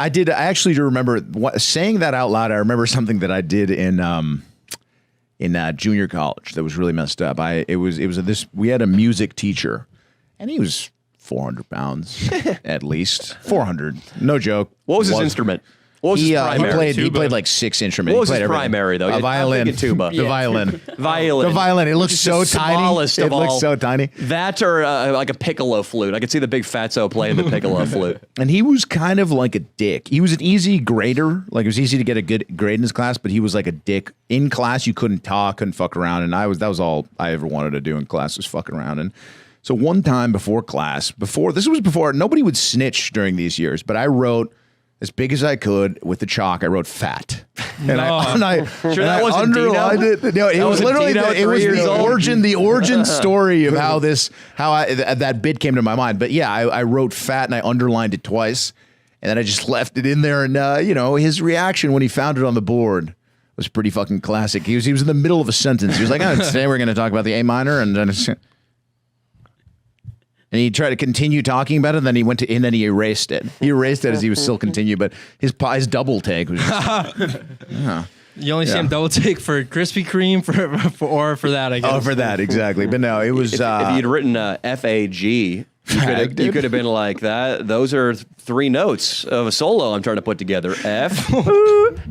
I actually do remember saying that out loud. I remember something that I did in junior college that was really messed up. We had a music teacher, and he was 400 pounds at least. 400, no joke. What was his instrument? What was his primary? He played like 6 instruments. What was his primary, though? A violin. Tuba. The violin. The violin. It looks so tiny. It looks so tiny. That or like a piccolo flute. I could see the big fatso playing the piccolo flute. And he was kind of like a dick. He was an easy grader. Like, it was easy to get a good grade in his class, but he was like a dick. In class, you couldn't talk, couldn't fuck around. And that was all I ever wanted to do in class, was fuck around. And so one time before class, this was before, nobody would snitch during these years, but I wrote, as big as I could with the chalk, I wrote "fat," and I underlined it. No, it was literally the origin story of how that bit came to my mind. But yeah, I wrote "fat" and I underlined it twice, and then I just left it in there. And his reaction when he found it on the board was pretty fucking classic. He was in the middle of a sentence. He was like, "Today we're going to talk about the A minor," and then. And he tried to continue talking about it, and then he erased it. He erased it as he was still continuing, but his double take was just... You only see him double take for Krispy Kreme or for that, I guess. Oh, for that, exactly. But no, it was... If you'd written FAG... You could have been like that. Those are 3 notes of a solo I'm trying to put together. F,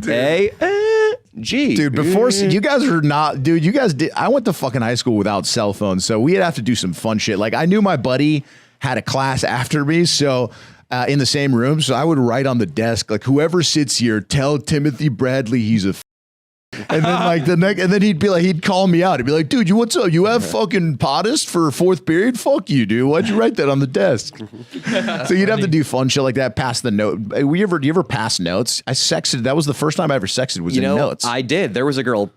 A, G. Dude, before you guys are not, dude. You guys did. I went to fucking high school without cell phones, so we'd have to do some fun shit. Like, I knew my buddy had a class after me, so in the same room, so I would write on the desk like, "Whoever sits here, tell Timothy Bradley he's a." And then and then he'd call me out. He'd be like, "Dude, what's up? You have fucking POTUS for 4th period? Fuck you, dude. Why'd you write that on the desk?" So you'd have to do fun shit like that. Pass the note. Do you ever pass notes? I sexted. That was the first time I ever sexted. Was in notes. I did. There was a girl.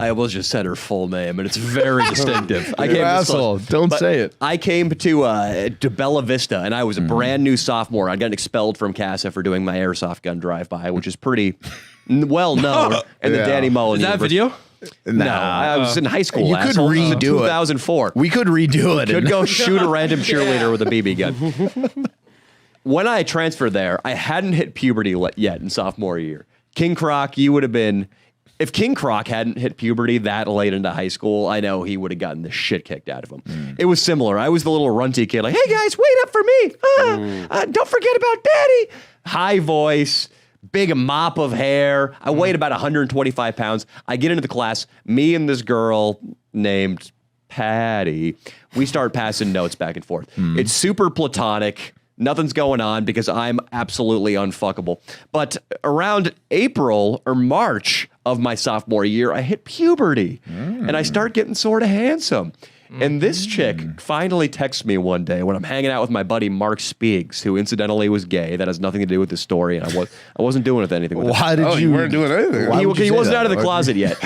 I almost just said her full name, and it's very distinctive. You're an asshole. Don't say it. I came to Bella Vista, and I was a brand new sophomore. I'd gotten expelled from CASA for doing my airsoft gun drive-by, which is pretty well known. And the Danny Mullen. Is that video? No, I was in high school. You could redo it. 2004. We could redo it. Could go shoot a random cheerleader with a BB gun. When I transferred there, I hadn't hit puberty yet in sophomore year. King Croc, you would have been... If King Croc hadn't hit puberty that late into high school, I know he would have gotten the shit kicked out of him. It was similar. I was the little runty kid, like, "Hey guys, wait up for me. Don't forget about Daddy." High voice, big mop of hair. I weighed about 125 pounds. I get into the class. Me and this girl named Patty, we start passing notes back and forth. It's super platonic. Nothing's going on because I'm absolutely unfuckable. But around April or March of my sophomore year, I hit puberty and I start getting sort of handsome. And this chick finally texts me one day when I'm hanging out with my buddy Mark Speaks, who incidentally was gay. That has nothing to do with this story, and I wasn't doing anything with it. Why did you? You weren't doing anything. He wasn't out of the closet yet.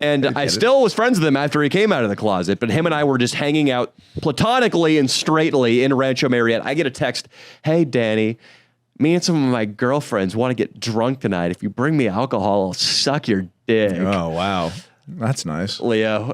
And I still was friends with him after he came out of the closet, but him and I were just hanging out platonically and straightly in Rancho Marietta. I get a text, "Hey, Danny, me and some of my girlfriends want to get drunk tonight. If you bring me alcohol, I'll suck your dick." Oh, wow. That's nice. Leo,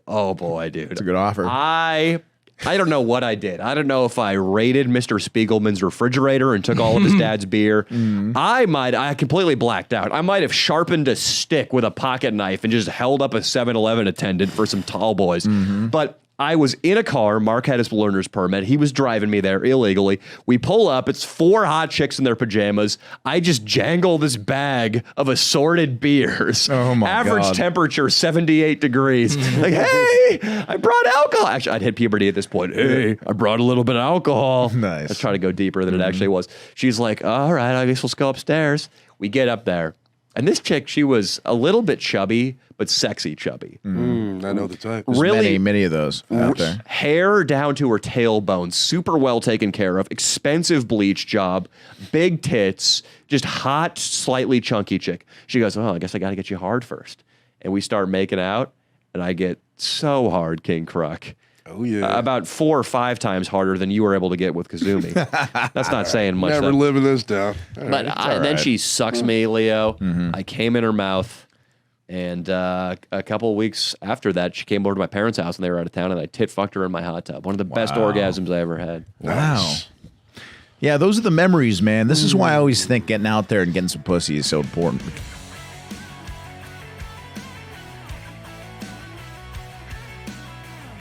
oh boy, dude. It's a good offer. I don't know what I did. I don't know if I raided Mr. Spiegelman's refrigerator and took all of his dad's beer. I completely blacked out. I might have sharpened a stick with a pocket knife and just held up a 7-Eleven attendant for some tall boys. But I was in a car. Mark had his learner's permit. He was driving me there illegally. We pull up. It's 4 hot chicks in their pajamas. I just jangle this bag of assorted beers. Oh, my Average God. temperature, 78 degrees. Like, "Hey, I brought alcohol." Actually, I'd hit puberty at this point. "Hey, I brought a little bit of alcohol." Nice. I was trying to go deeper than it actually was. She's like, "All right, I guess let's go upstairs." We get up there. And this chick, she was a little bit chubby, but sexy chubby. I know the type. Really, many of those out there. hair down to her tailbone, super well taken care of, expensive bleach job, big tits, just hot, slightly chunky chick. She goes, "Oh, I guess I got to get you hard first." And we start making out, and I get so hard, King Croc. Oh, yeah. About 4 or 5 times harder than you were able to get with Kazumi. That's not saying much. Never living this down. But then she sucks me, Leo. I came in her mouth. And a couple of weeks after that, she came over to my parents' house, and they were out of town, and I tit fucked her in my hot tub. One of the best orgasms I ever had. Wow. Yeah, those are the memories, man. This is why I always think getting out there and getting some pussy is so important.